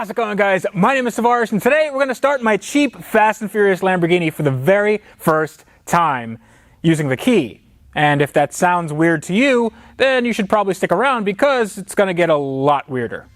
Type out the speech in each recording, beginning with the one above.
How's it going, guys? My name is Tavarish, and today we're going to start my cheap Fast and Furious Lamborghini for the very first time using the key. And if that sounds weird to you, then you should probably stick around because it's going to get a lot weirder.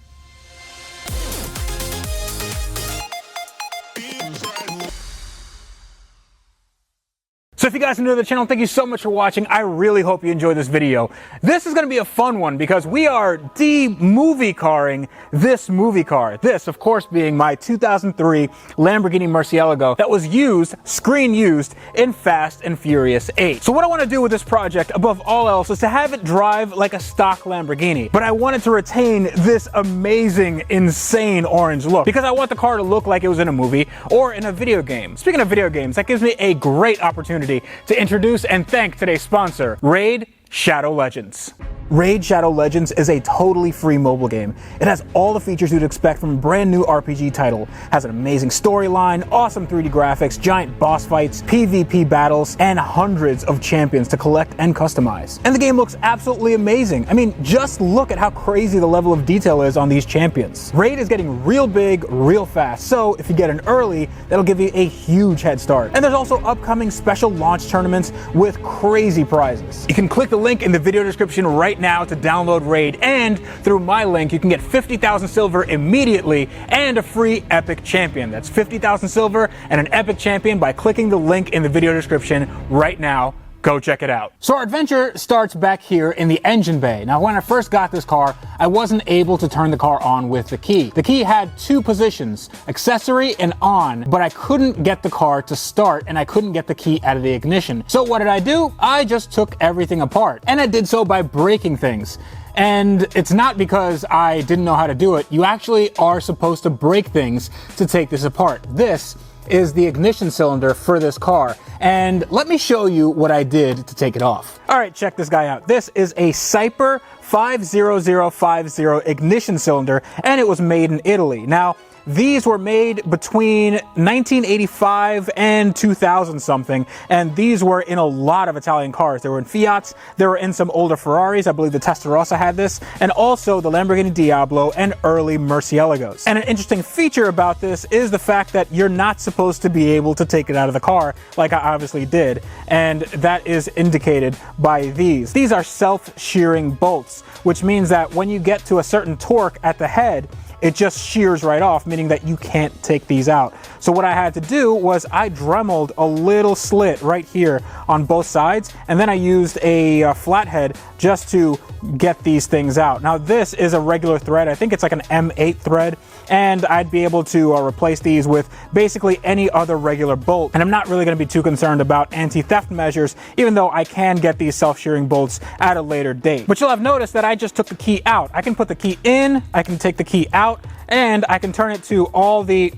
So if you guys are new to the channel, thank you so much for watching. I really hope you enjoyed this video. This is going to be a fun one because we are de-movie carring this movie car. This, of course, being my 2003 Lamborghini Murcielago that was used, screen used, in Fast and Furious 8. So what I want to do with this project, above all else, is to have it drive like a stock Lamborghini. But I wanted to retain this amazing, insane orange look because I want the car to look like it was in a movie or in a video game. Speaking of video games, that gives me a great opportunity to introduce and thank today's sponsor, Raid Shadow Legends. Raid Shadow Legends is a totally free mobile game. It has all the features you'd expect from a brand new RPG title. It has an amazing storyline, awesome 3D graphics, giant boss fights, PvP battles, and hundreds of champions to collect and customize. And the game looks absolutely amazing. I mean, just look at how crazy the level of detail is on these champions. Raid is getting real big, real fast, so if you get in early, that'll give you a huge head start. And there's also upcoming special launch tournaments with crazy prizes. You can click the link in the video description right now to download Raid, and through my link you can get 50,000 silver immediately and a free epic champion. That's 50,000 silver and an epic champion by clicking the link in the video description right now. Go check it out. So our adventure starts back here in the engine bay. Now, when I first got this car, I wasn't able to turn the car on with the key. The key had two positions, accessory and on, but I couldn't get the car to start and I couldn't get the key out of the ignition. So what did I do? I just took everything apart, and I did so by breaking things. And it's not because I didn't know how to do it. You actually are supposed to break things to take this apart. This is the ignition cylinder for this car, and let me show you what I did to take it off. All right, check this guy out. This is a Cyper 50050 ignition cylinder, and it was made in Italy. Now, these were made between 1985 and 2000 something, and these were in a lot of Italian cars. They were in Fiats, they were in some older Ferraris, I believe the Testarossa had this, and also the Lamborghini Diablo and early Murcielagos. And an interesting feature about this is the fact that you're not supposed to be able to take it out of the car, like I obviously did, and that is indicated by these. These are self-shearing bolts, which means that when you get to a certain torque at the head, it just shears right off, meaning that you can't take these out. So what I had to do was I dremeled a little slit right here on both sides, and then I used a flathead just to get these things out. Now this is a regular thread. I think it's like an M8 thread, and I'd be able to replace these with basically any other regular bolt. And I'm not really going to be too concerned about anti-theft measures, even though I can get these self-shearing bolts at a later date. But you'll have noticed that I just took the key out. I can put the key in, I can take the key out, and I can turn it to all the,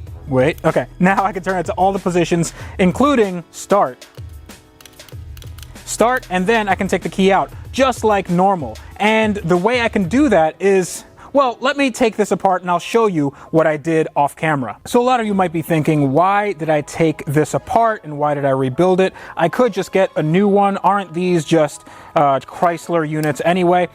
now I can turn it to all the positions, including start, and then I can take the key out, just like normal. And the way I can do that is, well, let me take this apart and I'll show you what I did off camera. So a lot of you might be thinking, why did I take this apart and why did I rebuild it? I could just get a new one. Aren't these just Chrysler units anyway?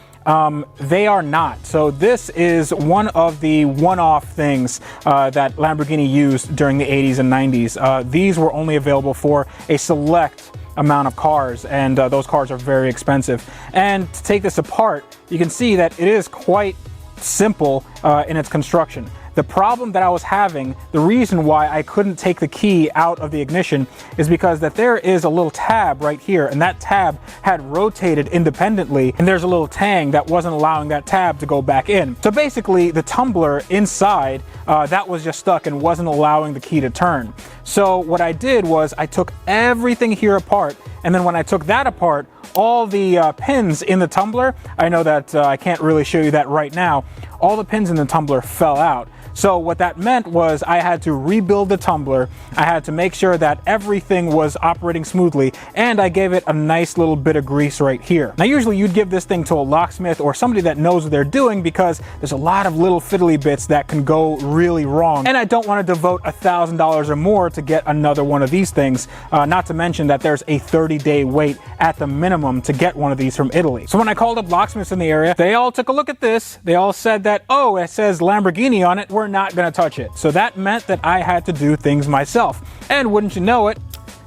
They are not. So this is one of the one-off things that Lamborghini used during the 80s and 90s. These were only available for a select amount of cars, and those cars are very expensive. And to take this apart, you can see that it is quite simple in its construction. The problem that I was having, the reason why I couldn't take the key out of the ignition, is because that there is a little tab right here, and that tab had rotated independently, and there's a little tang that wasn't allowing that tab to go back in. So basically the tumbler inside, that was just stuck and wasn't allowing the key to turn. So what I did was I took everything here apart, and then when I took that apart, all the pins in the tumbler, I know that I can't really show you that right now, all the pins in the tumbler fell out. So what that meant was I had to rebuild the tumbler, I had to make sure that everything was operating smoothly, and I gave it a nice little bit of grease right here. Now usually you'd give this thing to a locksmith or somebody that knows what they're doing because there's a lot of little fiddly bits that can go really wrong, and I don't want to devote $1,000 or more to get another one of these things, not to mention that there's a 30-day wait at the minimum to get one of these from Italy. So when I called up locksmiths in the area, they all took a look at this, they all said that, oh, it says Lamborghini on it, we're were not gonna touch it. So that meant that I had to do things myself. And wouldn't you know it,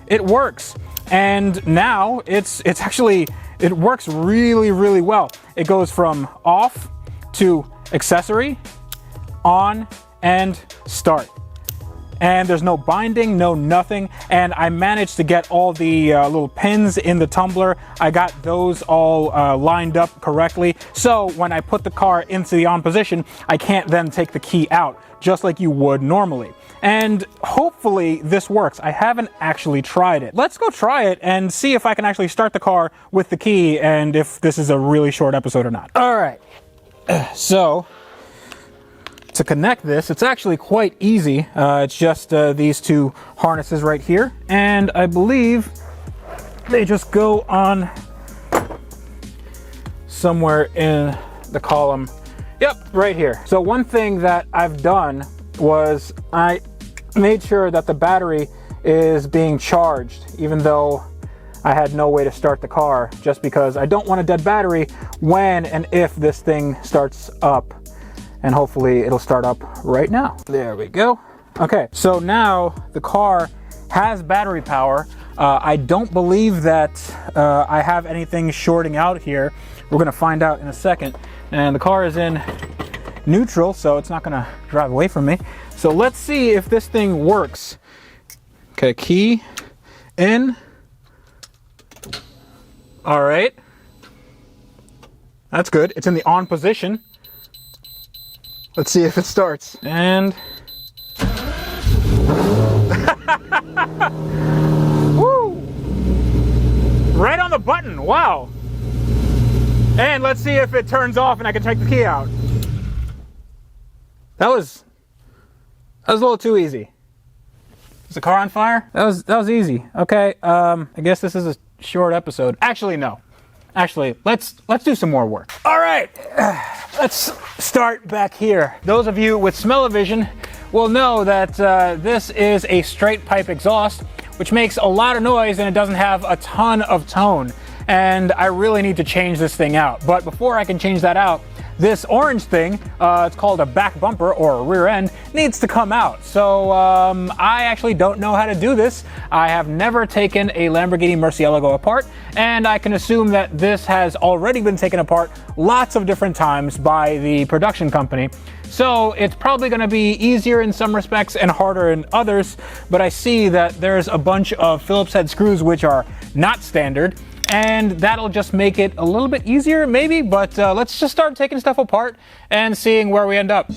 it works. And now it works really, really well. It goes from off to accessory, on, and start. And there's no binding, no nothing. And I managed to get all the little pins in the tumbler. I got those all lined up correctly. So when I put the car into the on position, I can't then take the key out, just like you would normally. And hopefully this works. I haven't actually tried it. Let's go try it and see if I can actually start the car with the key and if this is a really short episode or not. All right, so to connect this, it's actually quite easy. It's just these two harnesses right here. And I believe they just go on somewhere in the column. Yep, right here. So one thing that I've done was I made sure that the battery is being charged, even though I had no way to start the car, just because I don't want a dead battery when and if this thing starts up. And hopefully it'll start up right now. There we go. Okay, so now the car has battery power. I don't believe that I have anything shorting out here. We're gonna find out in a second. And the car is in neutral, so it's not gonna drive away from me. So let's see if this thing works. Okay, key in. All right. That's good. It's in the on position. Let's see if it starts. And woo! Right on the button. Wow. And let's see if it turns off and I can take the key out. That was a little too easy. Is the car on fire? That was easy. Okay. I guess this is a short episode. Actually, no. Actually, let's do some more work. All right, let's start back here. Those of you with smell-o-vision will know that this is a straight pipe exhaust, which makes a lot of noise and it doesn't have a ton of tone. And I really need to change this thing out. But before I can change that out, this orange thing, it's called a back bumper or a rear end, needs to come out. So I actually don't know how to do this. I have never taken a Lamborghini Murcielago apart, and I can assume that this has already been taken apart lots of different times by the production company. So it's probably gonna be easier in some respects and harder in others, but I see that there's a bunch of Phillips head screws which are not standard, and that'll just make it a little bit easier maybe, but let's just start taking stuff apart and seeing where we end up.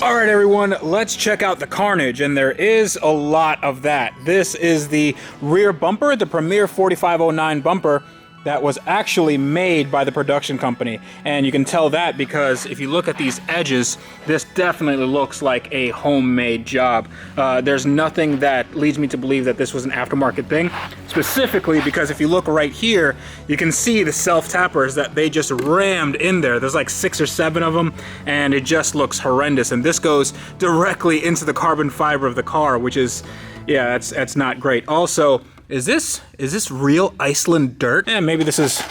All right, everyone, let's check out the carnage, and there is a lot of that. This is the rear bumper, the Premier 4509 bumper that was actually made by the production company. And you can tell that because if you look at these edges, this definitely looks like a homemade job. There's nothing that leads me to believe that this was an aftermarket thing, specifically because if you look right here, you can see the self-tappers that they just rammed in there. There's like 6 or 7 of them, and it just looks horrendous. And this goes directly into the carbon fiber of the car, which is, yeah, that's not great. Also, is this real Iceland dirt? Yeah, maybe this is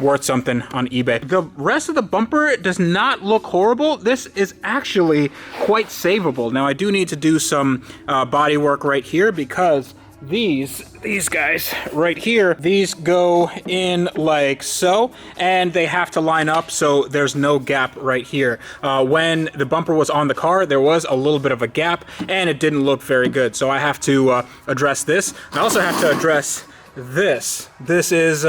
worth something on eBay. The rest of the bumper does not look horrible. This is actually quite savable. Now I do need to do some body work right here because these guys right here, these go in like so, and they have to line up so there's no gap right here. When the bumper was on the car, there was a little bit of a gap and it didn't look very good. So I have to address this. I also have to address this. This is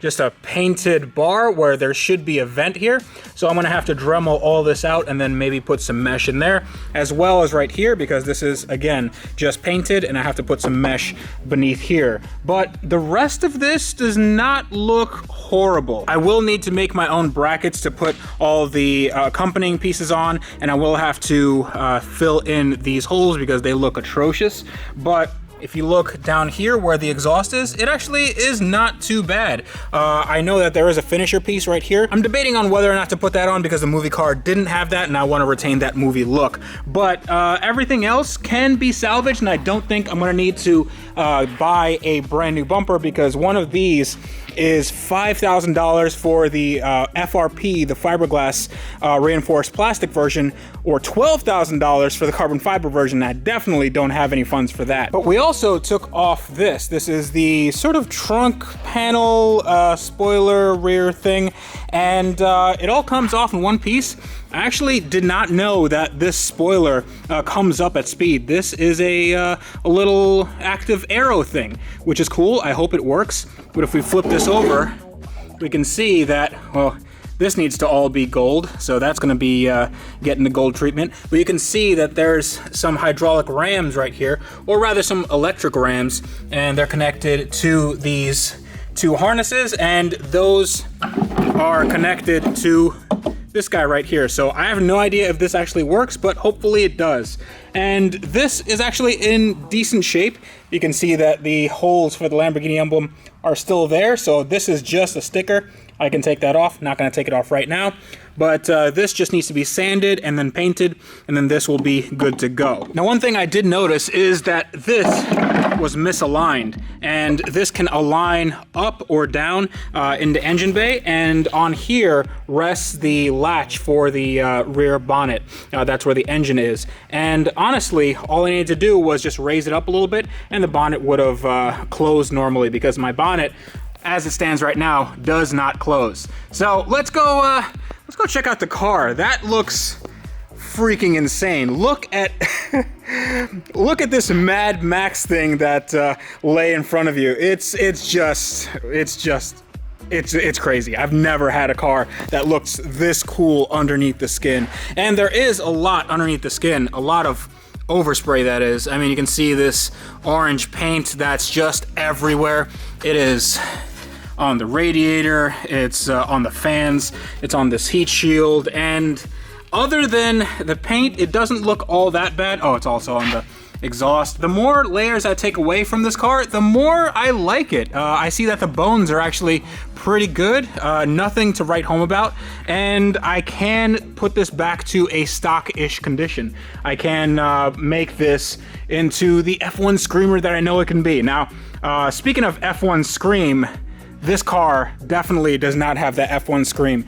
just a painted bar where there should be a vent here. So I'm gonna have to Dremel all this out and then maybe put some mesh in there, as well as right here, because this is, again, just painted and I have to put some mesh beneath here. But the rest of this does not look horrible. I will need to make my own brackets to put all the accompanying pieces on, and I will have to fill in these holes because they look atrocious. But if you look down here where the exhaust is, it actually is not too bad. I know that there is a finisher piece right here. I'm debating on whether or not to put that on because the movie car didn't have that and I want to retain that movie look. But everything else can be salvaged, and I don't think I'm gonna need to buy a brand new bumper because one of these is $5,000 for the FRP, the fiberglass reinforced plastic version, or $12,000 for the carbon fiber version. I definitely don't have any funds for that. But we also took off this. This is the sort of trunk panel spoiler rear thing, and it all comes off in one piece. I actually did not know that this spoiler comes up at speed. This is a little active arrow thing, which is cool. I hope it works. But if we flip this over, we can see that, well, this needs to all be gold, so that's gonna be getting the gold treatment. But you can see that there's some hydraulic rams right here, or rather some electric rams, and they're connected to these two harnesses, and those are connected to this guy right here. So I have no idea if this actually works, but hopefully it does. And this is actually in decent shape. You can see that the holes for the Lamborghini emblem are still there. So this is just a sticker. I can take that off. Not going to take it off right now. But this just needs to be sanded and then painted, and then this will be good to go. Now, one thing I did notice is that this was misaligned, and this can align up or down in the engine bay, and on here rests the latch for the rear bonnet. That's where the engine is. And honestly, all I needed to do was just raise it up a little bit, and the bonnet would have closed normally, because my bonnet, as it stands right now, does not close. So let's go check out the car. That looks freaking insane. Look at look at this Mad Max thing that lay in front of you. It's crazy. I've never had a car that looks this cool underneath the skin. And there is a lot underneath the skin, a lot of overspray, that is. I mean, you can see this orange paint that's just everywhere. It is on the radiator, it's on the fans, it's on this heat shield, and other than the paint, it doesn't look all that bad. Oh, it's also on the exhaust. The more layers I take away from this car, the more I like it. I see that the bones are actually pretty good, nothing to write home about, and I can put this back to a stock-ish condition. I can make this into the F1 Screamer that I know it can be. Now, speaking of F1 Scream, this car definitely does not have the F1 Scream.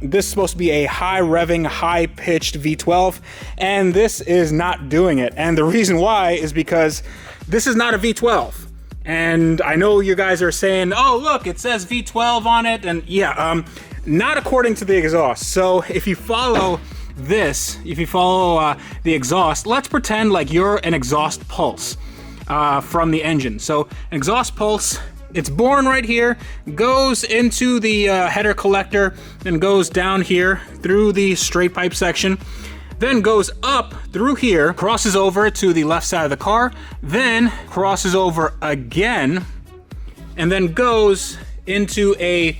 This is supposed to be a high-revving, high-pitched V12, and this is not doing it. And the reason why is because this is not a V12. And I know you guys are saying, oh, look, it says V12 on it. And yeah, not according to the exhaust. So if you follow this, if you follow the exhaust, let's pretend like you're an exhaust pulse from the engine. So an exhaust pulse, it's born right here, goes into the header collector, then goes down here through the straight pipe section, then goes up through here, crosses over to the left side of the car, then crosses over again, and then goes into a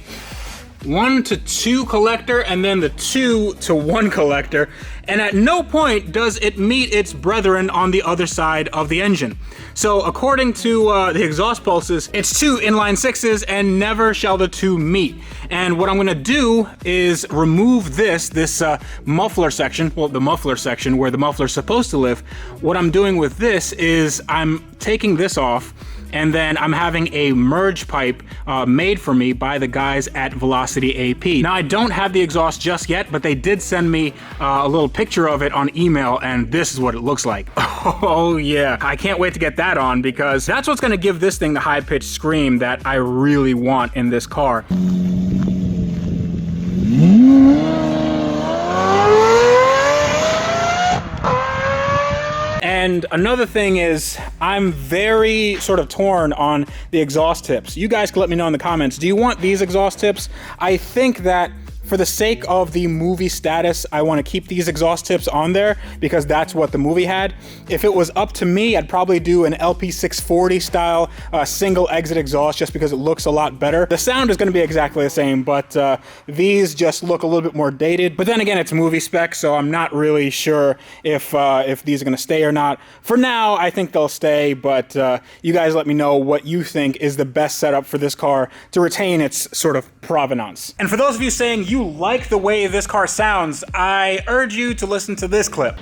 1 to 2 collector, and then the 2 to 1 collector, and at no point does it meet its brethren on the other side of the engine. So according to the exhaust pulses, it's 2 inline 6s, and never shall the 2 meet. And what I'm gonna do is remove this muffler section, well, the muffler section where the muffler's supposed to live. What I'm doing with this is I'm taking this off, and then I'm having a merge pipe made for me by the guys at Velocity AP. Now I don't have the exhaust just yet, but they did send me a little picture of it on email, and this is what it looks like. Oh yeah, I can't wait to get that on, because that's what's gonna give this thing the high-pitched scream that I really want in this car. And another thing is, I'm very sort of torn on the exhaust tips. You guys can let me know in the comments, do you want these exhaust tips? I think that for the sake of the movie status, I want to keep these exhaust tips on there because that's what the movie had. If it was up to me, I'd probably do an LP640 style single exit exhaust just because it looks a lot better. The sound is going to be exactly the same, but these just look a little bit more dated. But then again, it's movie spec, so I'm not really sure if these are going to stay or not. For now, I think they'll stay, but you guys let me know what you think is the best setup for this car to retain its sort of provenance. And for those of you saying you like the way this car sounds, I urge you to listen to this clip.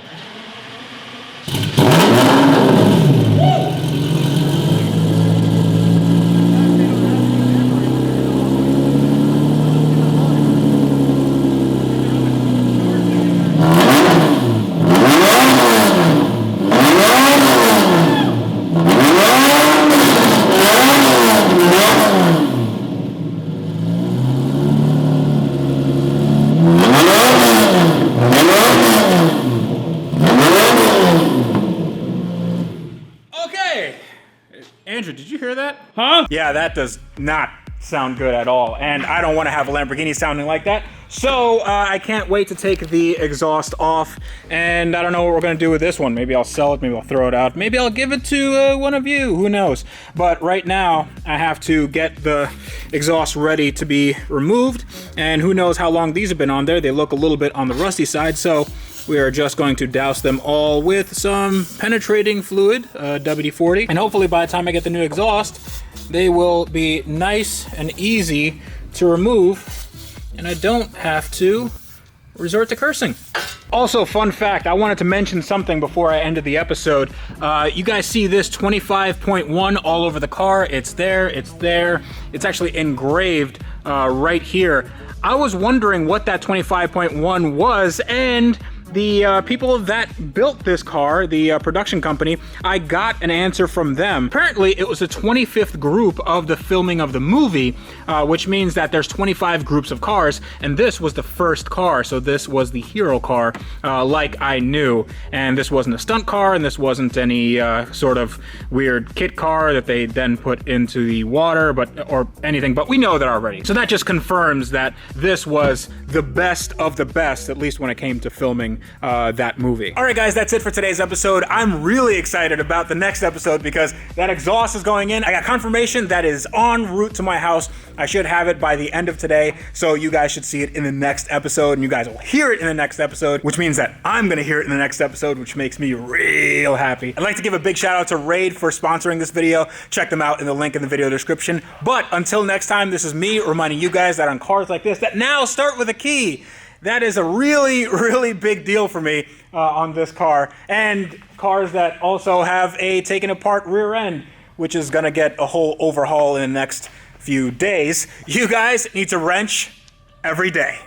Andrew, did you hear that? Huh? Yeah, that does not sound good at all. And I don't want to have a Lamborghini sounding like that. So I can't wait to take the exhaust off. And I don't know what we're going to do with this one. Maybe I'll sell it. Maybe I'll throw it out. Maybe I'll give it to one of you. Who knows? But right now, I have to get the exhaust ready to be removed. And who knows how long these have been on there. They look a little bit on the rusty side. So we are just going to douse them all with some penetrating fluid, WD-40. And hopefully by the time I get the new exhaust, they will be nice and easy to remove, and I don't have to resort to cursing. Also, fun fact, I wanted to mention something before I ended the episode. You guys see this 25.1 all over the car. It's there, it's there. It's actually engraved right here. I was wondering what that 25.1 was, and the people that built this car, the production company, I got an answer from them. Apparently, it was the 25th group of the filming of the movie, which means that there's 25 groups of cars, and this was the first car, so this was the hero car, like I knew. And this wasn't a stunt car, and this wasn't any sort of weird kit car that they then put into the water, or anything, but we know that already. So that just confirms that this was the best of the best, at least when it came to filming that movie. All right, guys, that's it for today's episode. I'm really excited about the next episode because that exhaust is going in. I got confirmation that is en route to my house. I should have it by the end of today, so you guys should see it in the next episode, and you guys will hear it in the next episode, which means that I'm gonna hear it in the next episode, which makes me real happy. I'd like to give a big shout out to Raid for sponsoring this video. Check them out in the link in the video description. But until next time, this is me reminding you guys that on cars like this that now start with a key, that is a really, really big deal for me on this car, and cars that also have a taken apart rear end, which is gonna get a whole overhaul in the next few days. You guys need to wrench every day.